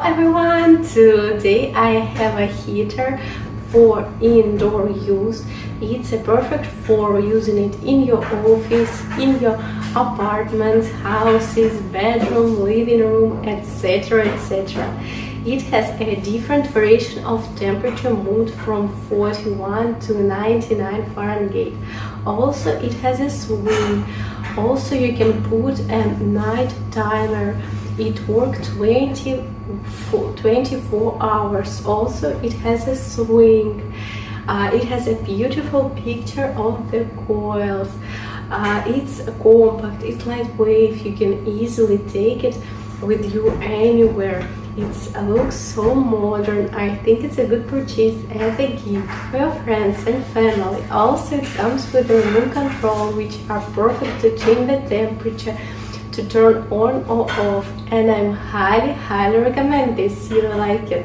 Everyone, today I have a heater for indoor use. It's perfect for using it in your office, in your apartments, houses, bedroom, living room, etc, etc. It has a different variation of temperature mode from 41 to 99 Fahrenheit. Also it has a swing. Also you can put a night timer. It works 24 hours. Also it has a swing. It has a beautiful picture of the coils. It's compact, it's lightweight, you can easily take it with you anywhere. It looks so modern. I think it's a good purchase as a gift for your friends and family. Also it comes with a remote control, which are perfect to change the temperature, to turn on or off, and I highly recommend this. You like it.